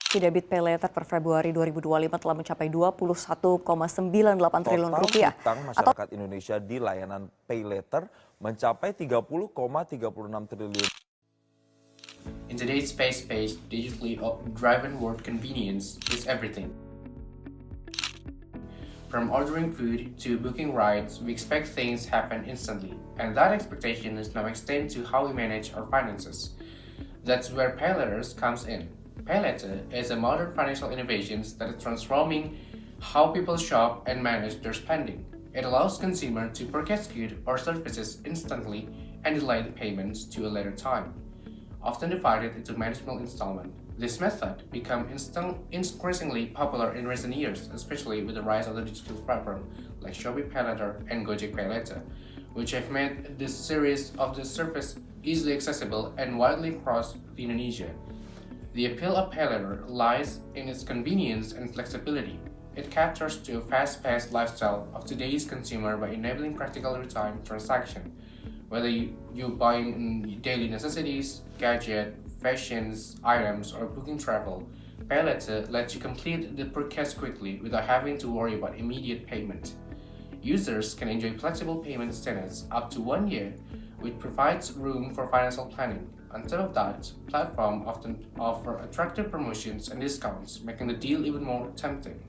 Debit pay later per Februari 2025 telah mencapai 21,98 triliun Total rupiah hutang atau masyarakat Indonesia di layanan pay later mencapai 30,36 triliun. In today's fast-paced, digitally driven world, convenience is everything. From ordering food to booking rides, we expect things happen instantly, and that expectation is now extended to how we manage our finances. That's where Pay Letters comes in. Pay Letter is a modern financial innovation that is transforming how people shop and manage their spending. It allows consumers to purchase goods or services instantly and delay the payments to a later time, often divided into manageable installments. This method became increasingly popular in recent years, especially with the rise of the digital platform like Shopee Pay Later and Gojek Pay Later, which have made this series of the service easily accessible and widely across Indonesia. The appeal of Pay Later lies in its convenience and flexibility. It caters to a fast-paced lifestyle of today's consumer by enabling practical real-time transaction. Whether you're buying daily necessities, gadgets, fashions, items, or booking travel, Pay Later lets you complete the purchase quickly without having to worry about immediate payment. Users can enjoy flexible payment status up to 1 year, which provides room for financial planning. On top of that, platforms often offer attractive promotions and discounts, making the deal even more tempting.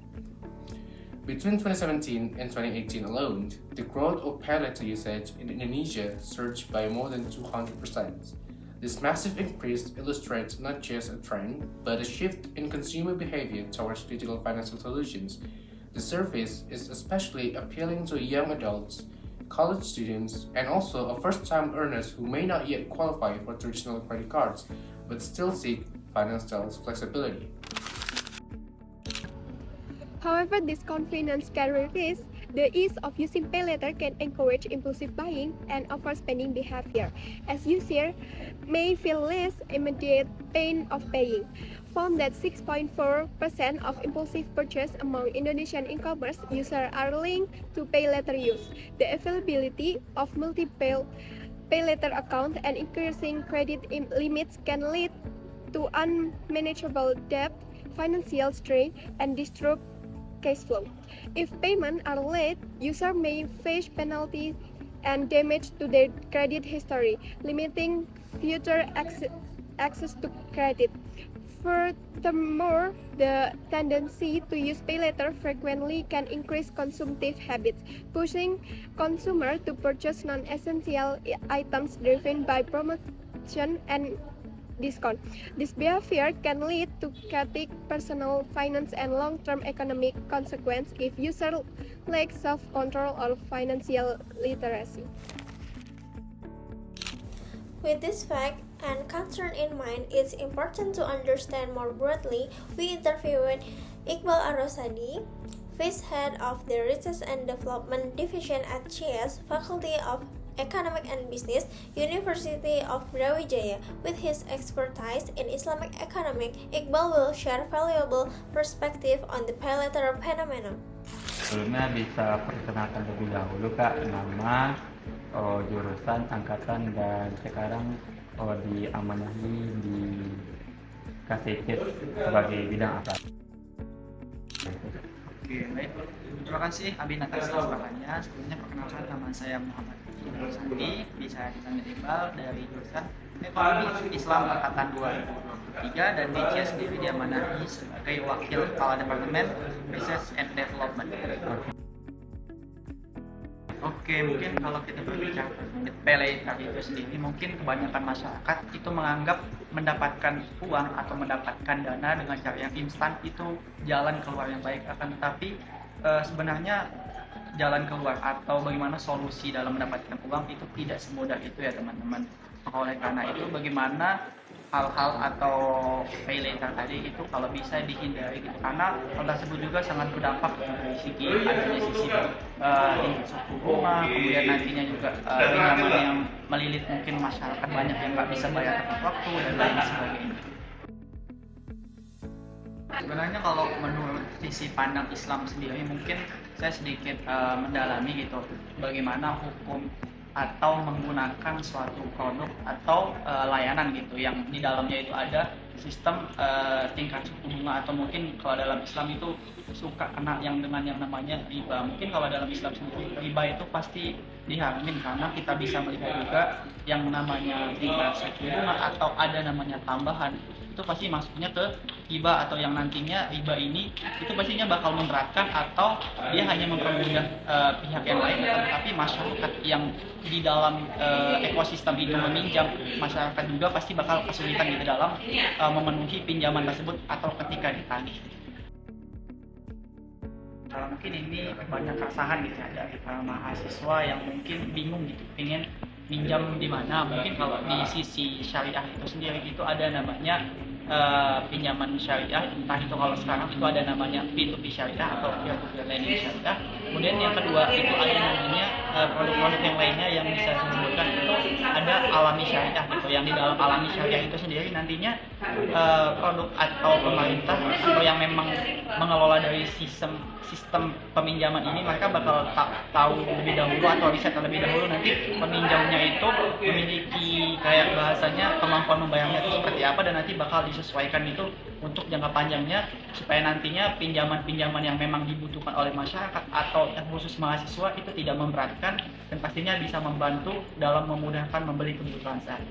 Between 2017 and 2018 alone, the growth of Pay Later usage in Indonesia surged by more than 200%. This massive increase illustrates not just a trend, but a shift in consumer behavior towards digital financial solutions. The service is especially appealing to young adults, college students, and also a first-time earners who may not yet qualify for traditional credit cards, but still seek financial flexibility. However, this convenience carries risks. The ease of using Pay Later can encourage impulsive buying and overspending behavior, as users may feel less immediate pain of paying. Found that 6.4% of impulsive purchase among Indonesian e-commerce users are linked to Pay Later use. The availability of multiple Pay Later accounts and increasing credit limits can lead to unmanageable debt, financial strain, and disrupt cash flow. If payments are late, users may face penalties and damage to their credit history, limiting future access to credit. Furthermore, the tendency to use Pay Later frequently can increase consumptive habits, pushing consumers to purchase non-essential items driven by promotion and discount. This behavior can lead to chaotic personal finance and long-term economic consequences if users lack self-control or financial literacy. With this fact and concern in mind, it's important to understand more broadly. We interviewed Iqbal Arosadi, Vice Head of the Research and Development Division at CS, Faculty of Economic and Business, University of Brawijaya. With his expertise in Islamic economics, Iqbal will share valuable perspective on the Pay Later phenomenon. Sebelumnya bisa perkenalkan lebih dahulu Kak, nama, jurusan, angkatan, dan sekarang diamanahi di KCC sebagai bidang apa? Oke, baik. Terima kasih Abi atas kesempatan. Sebelumnya perkenalkan, nama saya Muhammad Sandi, bisa dipanggil Iqbal, dari jurusan Ekonomi Islam angkatan 2023, dan DJ sendiri diamanahi sebagai Wakil Kepala Departemen Research and Development. Oke, mungkin kalau kita berbicara Pay Later itu sendiri, mungkin kebanyakan masyarakat itu menganggap mendapatkan uang atau mendapatkan dana dengan cara yang instan itu jalan keluar yang baik, akan tetapi sebenarnya jalan keluar atau bagaimana solusi dalam mendapatkan uang itu tidak semudah itu ya teman-teman. Oleh karena itu, bagaimana hal-hal atau Pay Later tadi itu kalau bisa dihindari gitu, karena hal tersebut juga sangat berdampak dari segi adanya sisi tinggi suku bunga, kemudian nantinya juga pinjaman yang melilit mungkin masyarakat banyak yang nggak bisa bayar tepat waktu dan lain sebagainya. Sebenarnya kalau menurut sisi pandang Islam sendiri, mungkin saya sedikit mendalami gitu bagaimana hukum atau menggunakan suatu produk atau layanan gitu yang di dalamnya itu ada sistem tingkat suku bunga, atau mungkin kalau dalam Islam itu suka kena yang dengan yang namanya riba. Mungkin kalau dalam Islam sendiri riba itu pasti diharamin karena kita bisa melihat juga yang namanya tingkat suku bunga atau ada namanya tambahan itu pasti masuknya ke riba, atau yang nantinya riba ini itu pastinya bakal memberatkan atau dia hanya mempermudah pihak yang lain, tapi masyarakat yang di dalam ekosistem itu meminjam, masyarakat juga pasti bakal kesulitan di dalam memenuhi pinjaman tersebut atau ketika ditagih. Mungkin ini banyak keresahan gitu ya dari para mahasiswa yang mungkin bingung gitu, ingin minjam di mana. Mungkin kalau di sisi syariah itu sendiri itu ada namanya pinjaman syariah, entah itu kalau sekarang itu ada namanya P2P syariah atau peer-to-peer lending syariah. Kemudian yang kedua itu ada namanya produk-produk yang lainnya yang bisa disebutkan itu ada alami syariah gitu, yang di dalam alami syariah itu sendiri nantinya produk atau pemerintah atau yang memang mengelola dari sistem peminjaman ini, mereka bakal tahu lebih dahulu atau riset terlebih dahulu nanti peminjamnya itu memiliki kayak bahasanya kemampuan membayarnya itu seperti apa, dan nanti bakal disesuaikan itu untuk jangka panjangnya supaya nantinya pinjaman-pinjaman yang memang dibutuhkan oleh masyarakat atau yang khusus mahasiswa itu tidak memberatkan dan pastinya bisa membantu dalam memudahkan membeli kebutuhan sehari.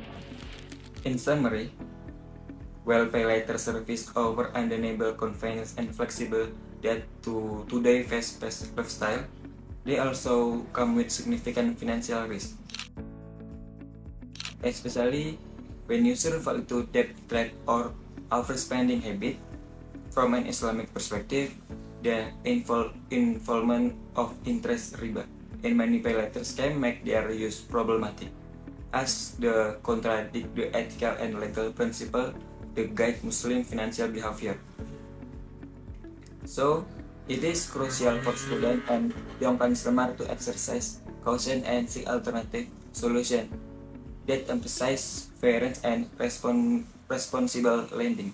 In summary, well pay later service offer undeniable convenience and flexible that to today fast-paced lifestyle. They also come with significant financial risk, especially when users fall into debt trap or overspending habit. From an Islamic perspective, the involvement of interest riba in many pay later scams make their use problematic, as the contradict the ethical and legal principle that guide Muslim financial behavior. So, it is crucial for students and young consumers to exercise caution and seek alternative solutions that emphasize fairness and responsible lending.